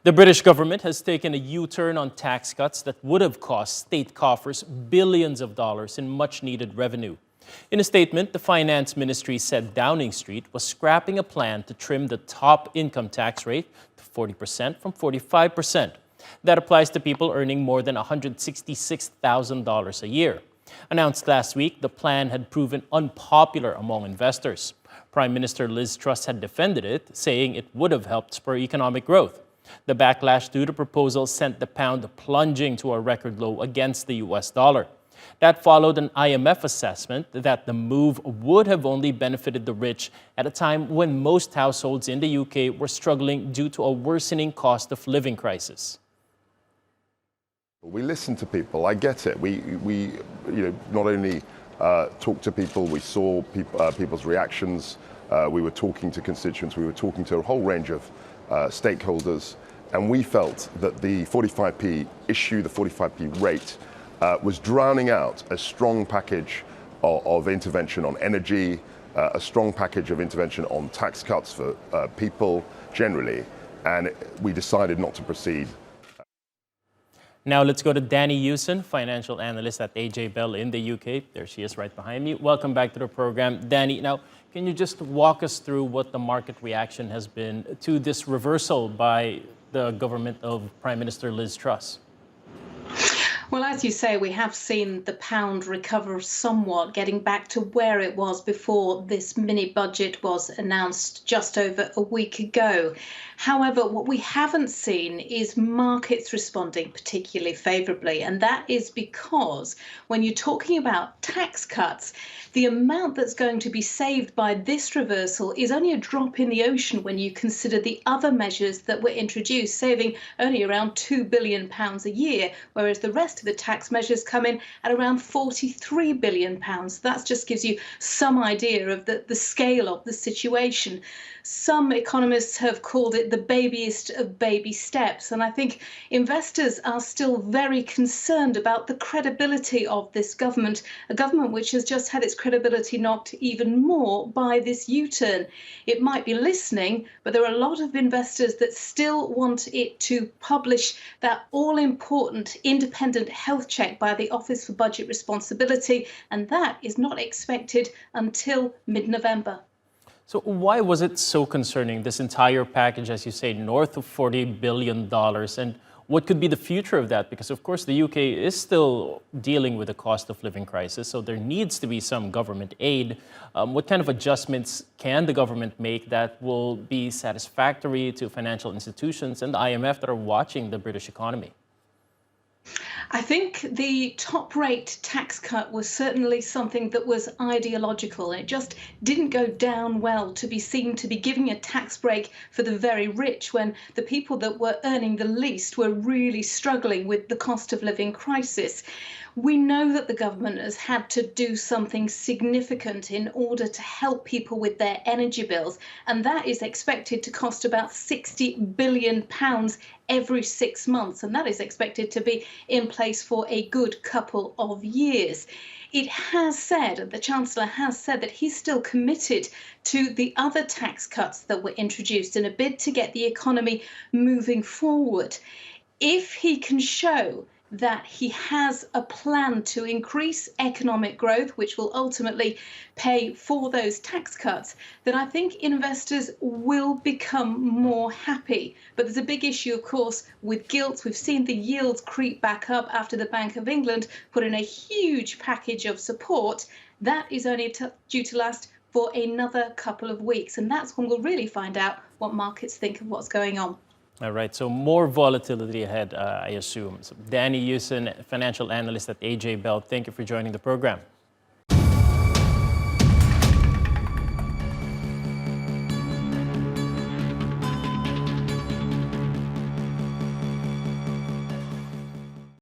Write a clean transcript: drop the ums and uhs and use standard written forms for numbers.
The British government has taken a U-turn on tax cuts that would have cost state coffers billions of dollars in much-needed revenue. In a statement, the Finance Ministry said Downing Street was scrapping a plan to trim the top income tax rate to 40% from 45%. That applies to people earning more than $166,000 a year. Announced last week, the plan had proven unpopular among investors. Prime Minister Liz Truss had defended it, saying it would have helped spur economic growth. The backlash to the proposal sent the pound plunging to a record low against the US dollar. That followed an IMF assessment that the move would have only benefited the rich at a time when most households in the UK were struggling due to a worsening cost of living crisis. We listen to people. I get it. We not only talked to people, we saw people's reactions. We were talking to constituents. We were talking to a whole range of stakeholders, and we felt that the 45p issue, the 45p rate, was drowning out a strong package of intervention on energy, a strong package of intervention on tax cuts for people generally, and we decided not to proceed. Now let's go to Danni Hewson, financial analyst at AJ Bell in the UK. There she is right behind me. Welcome back to the program. Danni, now can you just walk us through what the market reaction has been to this reversal by the government of Prime Minister Liz Truss? Well, as you say, we have seen the pound recover somewhat, getting back to where it was before this mini budget was announced just over a week ago. However, what we haven't seen is markets responding particularly favourably, and that is because when you're talking about tax cuts, the amount that's going to be saved by this reversal is only a drop in the ocean when you consider the other measures that were introduced, saving only around £2 billion a year, whereas the rest of the tax measures come in at around £43 billion. That just gives you some idea of the scale of the situation. Some economists have called it the babiest of baby steps, and I think investors are still very concerned about the credibility of this government, a government which has just had its credibility knocked even more by this U-turn. It might be listening, but there are a lot of investors that still want it to publish that all-important independent health check by the Office for Budget Responsibility, and that is not expected until mid-November. So why was it so concerning, this entire package, as you say, north of $40 billion? And what could be the future of that? Because, of course, the UK is still dealing with the cost of living crisis, so there needs to be some government aid. What kind of adjustments can the government make that will be satisfactory to financial institutions and the IMF that are watching the British economy? I think the top rate tax cut was certainly something that was ideological. It just didn't go down well to be seen to be giving a tax break for the very rich when the people that were earning the least were really struggling with the cost of living crisis. We know that the government has had to do something significant in order to help people with their energy bills, and that is expected to cost about £60 billion every 6 months, and that is expected to be in place for a good couple of years. It has said, the Chancellor has said, that he's still committed to the other tax cuts that were introduced in a bid to get the economy moving forward. If he can show that he has a plan to increase economic growth, which will ultimately pay for those tax cuts, then I think investors will become more happy. But there's a big issue, of course, with gilts. We've seen the yields creep back up after the Bank of England put in a huge package of support. That is only due to last for another couple of weeks. And that's when we'll really find out what markets think of what's going on. All right, so more volatility ahead, I assume. So Danni Hewson, financial analyst at AJ Bell, thank you for joining the program.